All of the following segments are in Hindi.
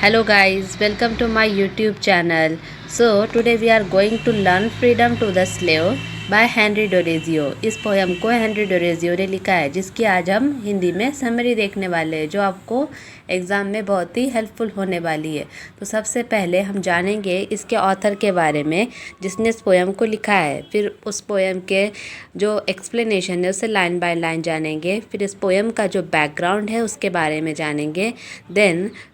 Hello guys, welcome to my YouTube channel. So today we are going to learn Freedom to the Slave by Henry Dorezio. इस पोयम को हेनरी डोरेजियो ने लिखा है, जिसकी आज हम हिंदी में समरी देखने वाले हैं, जो आपको एग्ज़ाम में बहुत ही हेल्पफुल होने वाली है। तो सबसे पहले हम जानेंगे इसके ऑथर के बारे में, जिसने इस पोयम को लिखा है। फिर उस पोयम के जो एक्सप्लेनेशन है उसे लाइन बाय लाइन जानेंगे। फिर इस पोयम का जो बैकग्राउंड है उसके बारे में जानेंगे।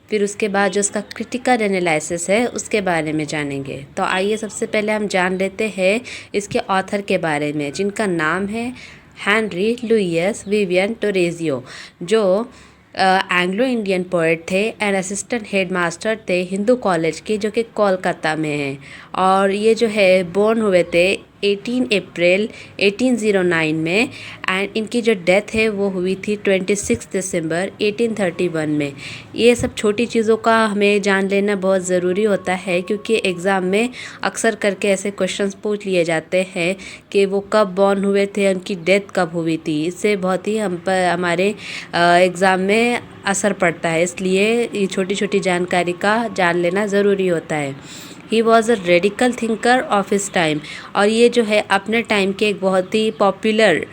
फिर उसके बाद जो उसका क्रिटिकल एनालिसिस है उसके बारे में जानेंगे। तो आइए सबसे पहले हम जान लेते हैं इसके ऑथर के बारे में, जिनका नाम है हेनरी लुइस विवियन डोरेजियो, जो एंग्लो इंडियन पोएट थे एंड असिस्टेंट हेड मास्टर थे हिंदू कॉलेज के, जो कि कोलकाता में है। और ये जो है बोर्न हुए थे 18 अप्रैल 1809 में, एंड इनकी जो डेथ है वो हुई थी 26 दिसंबर 1831 में। ये सब छोटी चीज़ों का हमें जान लेना बहुत ज़रूरी होता है, क्योंकि एग्ज़ाम में अक्सर करके ऐसे क्वेश्चंस पूछ लिए जाते हैं कि वो कब बॉर्न हुए थे, उनकी डेथ कब हुई थी। इससे बहुत ही हम पर हमारे एग्ज़ाम में असर पड़ता है, इसलिए ये छोटी छोटी जानकारी का जान लेना ज़रूरी होता है। He was a radical thinker of his time, और ये जो है अपने टाइम के एक बहुत ही पॉपुलर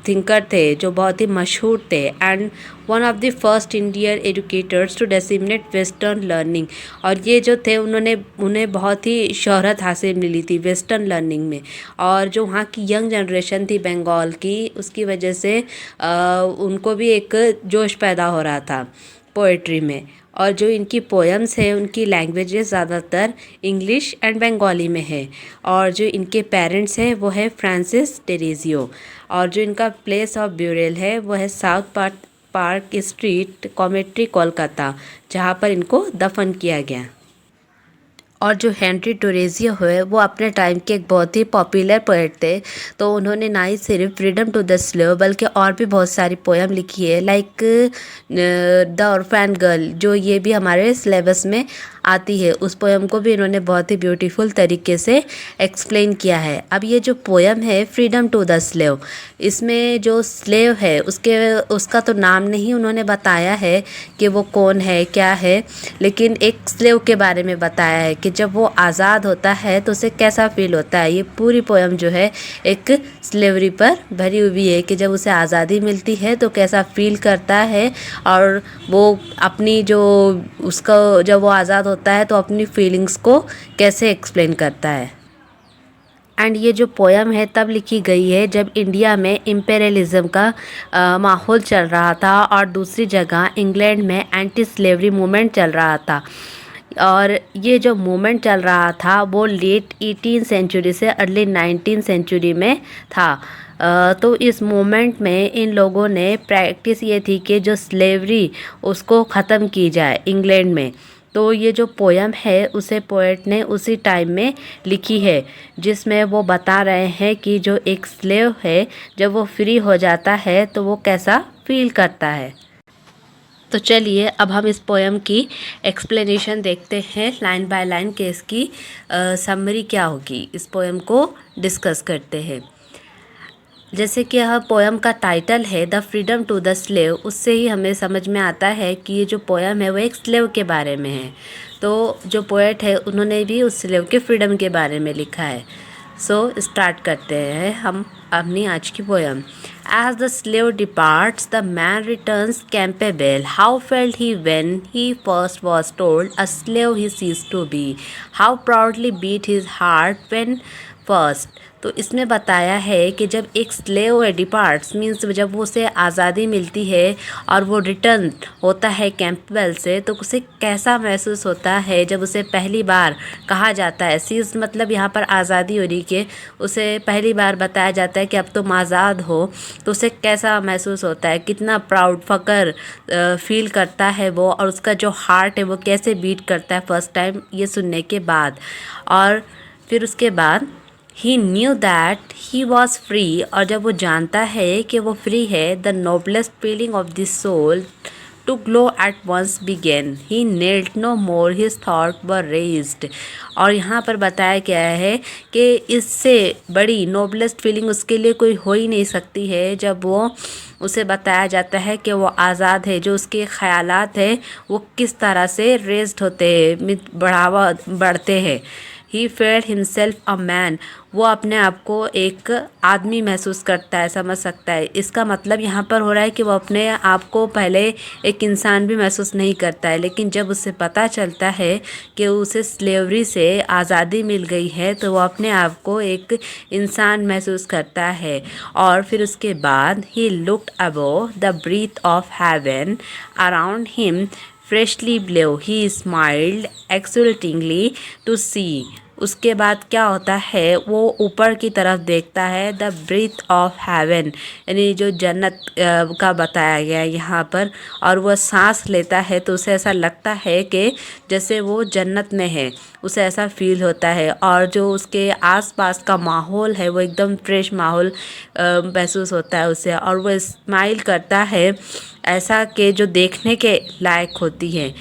थिंकर थे, जो बहुत ही मशहूर थे, and one of the first Indian educators to disseminate western learning. और ये जो थे उन्हें बहुत ही शोहरत हासिल मिली थी वेस्टर्न लर्निंग में, और जो वहाँ की यंग जनरेशन थी बंगाल की, उसकी वजह से उनको भी एक जोश पैदा हो रहा था पोइट्री में। और जो इनकी पोएम्स है उनकी लैंग्वेजेस ज़्यादातर इंग्लिश एंड बंगाली में है। और जो इनके पेरेंट्स हैं वो है फ्रांसिस डोरेजियो, और जो इनका प्लेस ऑफ ब्यूरियल है वो है साउथ पार्क स्ट्रीट, कॉमेट्री, कोलकाता, जहाँ पर इनको दफन किया गया। और जो हेनरी डोरेजियो है वो अपने टाइम के एक बहुत ही पॉपुलर पोएट थे। तो उन्होंने ना ही सिर्फ फ्रीडम टू द स्लेव बल्कि और भी बहुत सारी पोएम लिखी है, लाइक द ऑर्फन गर्ल, जो ये भी हमारे सिलेबस में आती है। उस पोएम को भी इन्होंने बहुत ही ब्यूटीफुल तरीके से एक्सप्लेन किया है। अब ये जो पोएम है फ्रीडम टू द स्लेव, इसमें जो स्लेव है उसका तो नाम नहीं उन्होंने बताया है कि वो कौन है क्या है, लेकिन एक स्लेव के बारे में बताया है कि जब वो आज़ाद होता है तो उसे कैसा फील होता है। ये पूरी पोएम जो है एक स्लेवरी पर भरी हुई है कि जब उसे आज़ादी मिलती है तो कैसा फील करता है, और वो अपनी जो उसका जब वो आज़ाद होता है तो अपनी फीलिंग्स को कैसे एक्सप्लेन करता है। एंड ये जो पोएम है तब लिखी गई है जब इंडिया में इम्पेरियलिज्म का माहौल चल रहा था, और दूसरी जगह इंग्लैंड में एंटी स्लेवरी मूवमेंट चल रहा था। और ये जो मूवमेंट चल रहा था वो लेट 18 सेंचुरी से अर्ली 19 सेंचुरी में था। तो इस मूवमेंट में इन लोगों ने प्रैक्टिस ये थी कि जो स्लेवरी उसको ख़त्म की जाए इंग्लैंड में। तो ये जो पोएम है उसे पोएट ने उसी टाइम में लिखी है, जिसमें वो बता रहे हैं कि जो एक स्लेव है जब वो फ्री हो जाता है तो वो कैसा फील करता है। तो चलिए अब हम इस पोएम की एक्सप्लेनेशन देखते हैं लाइन बाय लाइन कि इसकी समरी क्या होगी। इस पोएम को डिस्कस करते हैं। जैसे कि यह पोएम का टाइटल है the freedom to the slave, उससे ही हमें समझ में आता है कि ये जो पोएम है वो एक स्लेव के बारे में है। तो जो पोएट है उन्होंने भी उस स्लेव के फ्रीडम के बारे में लिखा है। सो स्टार्ट करते हैं हम अपनी आज की poem. As the slave departs, the man returns capable. How felt he when he first was told a slave he ceased to be? How proudly beat his heart when first. तो इसमें बताया है कि जब एक स्लेव डिपार्ट्स मीन्स जब वो उसे आज़ादी मिलती है और वो रिटर्न होता है कैंपबेल से, तो उसे कैसा महसूस होता है जब उसे पहली बार कहा जाता है। सीज मतलब यहाँ पर आज़ादी हो रही कि उसे पहली बार बताया जाता है कि अब तुम आज़ाद हो, तो उसे कैसा महसूस होता है, कितना प्राउड फ़ख्र फील करता है वो, और उसका जो हार्ट है वो कैसे बीट करता है फर्स्ट टाइम ये सुनने के बाद। और फिर उसके बाद he knew that he was free, और जब वो जानता है कि वो फ्री है, the noblest feeling of the soul to glow at once began. He knelt no more, his thoughts were raised. और यहाँ पर बताया गया है कि इससे बड़ी नोबलेस्ट फीलिंग उसके लिए कोई हो ही नहीं सकती है जब वो उसे बताया जाता है कि वो आज़ाद है, जो उसके ख़यालात है वो किस तरह से रेज्ड होते हैं, बढ़ते हैं. He felt himself a man. वो अपने आप को एक आदमी महसूस करता है, समझ सकता है. इसका मतलब यहाँ पर हो रहा है कि वो अपने आप को पहले एक इंसान भी महसूस नहीं करता है, लेकिन जब उसे पता चलता है कि उसे स्लेवरी से आज़ादी मिल गई है तो वो अपने आप को एक इंसान महसूस करता है. और फिर उसके बाद he looked above the breath of heaven around him freshly blue. He smiled exultingly to see. उसके बाद क्या होता है, वो ऊपर की तरफ देखता है. द ब्रीथ ऑफ हेवन यानी जो जन्नत का बताया गया है यहाँ पर, और वह सांस लेता है तो उसे ऐसा लगता है कि जैसे वो जन्नत में है, उसे ऐसा फील होता है. और जो उसके आसपास का माहौल है वो एकदम फ्रेश माहौल महसूस होता है उसे. और वो स्माइल करता है ऐसा कि जो देखने के लायक होती है.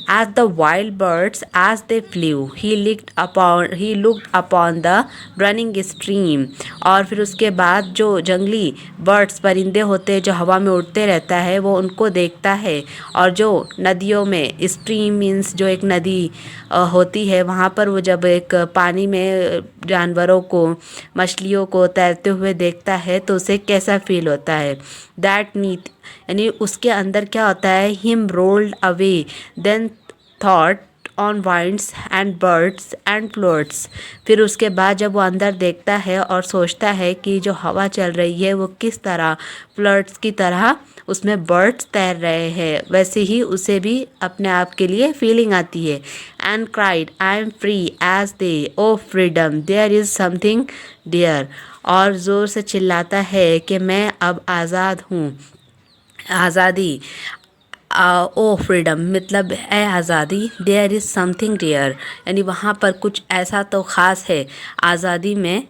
As the wild birds as they flew, he looked upon the running stream. और फिर उसके बाद जो जंगली बर्ड्स परिंदे होते हैं जो हवा में उड़ते रहता है वो उनको देखता है. और जो नदियों में, स्ट्रीम मीन्स जो एक नदी होती है, वहाँ पर वो जब एक पानी में जानवरों को, मछलियों को तैरते हुए देखता है तो उसे कैसा फील होता है. दैट नीट यानी उसके अंदर क्या होता है, him rolled away then thought on winds and birds and floats. फिर उसके बाद जब वो अंदर देखता है और सोचता है कि जो हवा चल रही है वो किस तरह फ्लर्ट्स की तरह उसमें बर्ड्स तैर रहे हैं, वैसे ही उसे भी अपने आप के लिए फीलिंग आती है. And cried I am free as they, O freedom there is something dear. और ज़ोर से चिल्लाता है कि मैं अब आज़ाद हूँ, आज़ादी. ओ फ्रीडम मतलब है आज़ादी. देयर इज़ समथिंग डियर यानी वहाँ पर कुछ ऐसा तो ख़ास है आज़ादी में.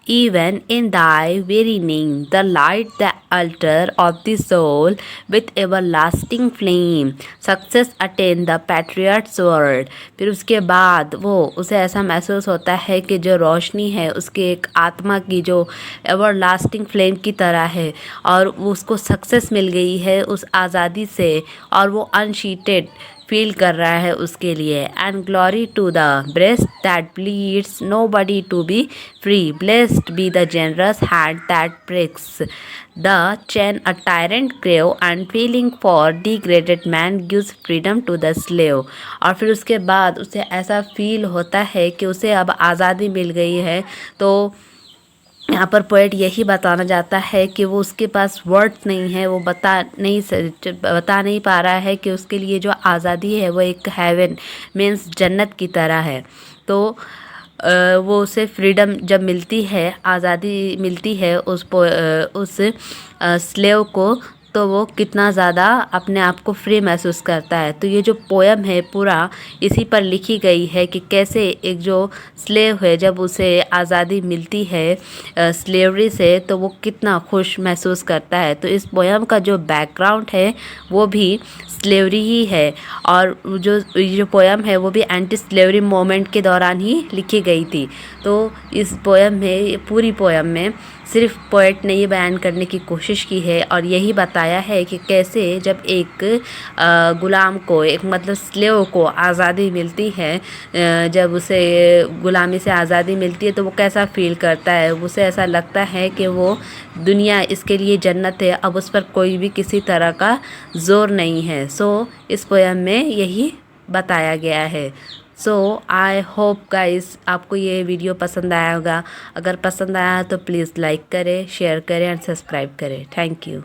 Even in thy very name, the light, the altar of the soul, with everlasting flame, success attain the patriot's world. फिर उसके बाद वो उसे ऐसा महसूस होता है कि जो रोशनी है उसके एक आत्मा की जो एवरलास्टिंग फ्लेम की तरह है, और उसको सक्सेस मिल गई है उस आज़ादी से, और वो अनशीटेड फील कर रहा है उसके लिए. And glory to the breast that bleeds, no body to be free, blessed be the generous hand that breaks the chain a tyrant crave, and feeling for degraded man gives freedom to the slave. और फिर उसके बाद उसे ऐसा फील होता है कि उसे अब आज़ादी मिल गई है. तो यहाँ पर पोएट यही बताना चाहता है कि वो उसके पास वर्ड्स नहीं है, वो बता नहीं पा रहा है कि उसके लिए जो आज़ादी है वो एक हेवन मीन्स जन्नत की तरह है. तो वो उसे फ्रीडम जब मिलती है, आज़ादी मिलती है उस स्लेव को, तो वो कितना ज़्यादा अपने आप को फ्री महसूस करता है. तो ये जो पोएम है पूरा इसी पर लिखी गई है कि कैसे एक जो स्लेव है जब उसे आज़ादी मिलती है स्लेवरी से तो वो कितना खुश महसूस करता है. तो इस पोएम का जो बैकग्राउंड है वो भी स्लेवरी ही है, और जो पोएम है वो भी एंटी स्लेवरी मोमेंट के दौरान ही लिखी गई थी. तो इस पोएम में, पूरी पोएम में सिर्फ पोएट ने ये बयान करने की कोशिश की है और यही बताया है कि कैसे जब एक गुलाम को, एक मतलब स्लेव को आज़ादी मिलती है, जब उसे गुलामी से आज़ादी मिलती है तो वो कैसा फील करता है. उसे ऐसा लगता है कि वो दुनिया इसके लिए जन्नत है, अब उस पर कोई भी किसी तरह का ज़ोर नहीं है. सो इस पोएम में यही बताया गया है. सो आई होप गाइस आपको ये वीडियो पसंद आया होगा. अगर पसंद आया तो प्लीज़ लाइक करें, शेयर करें और सब्सक्राइब करें. Thank you.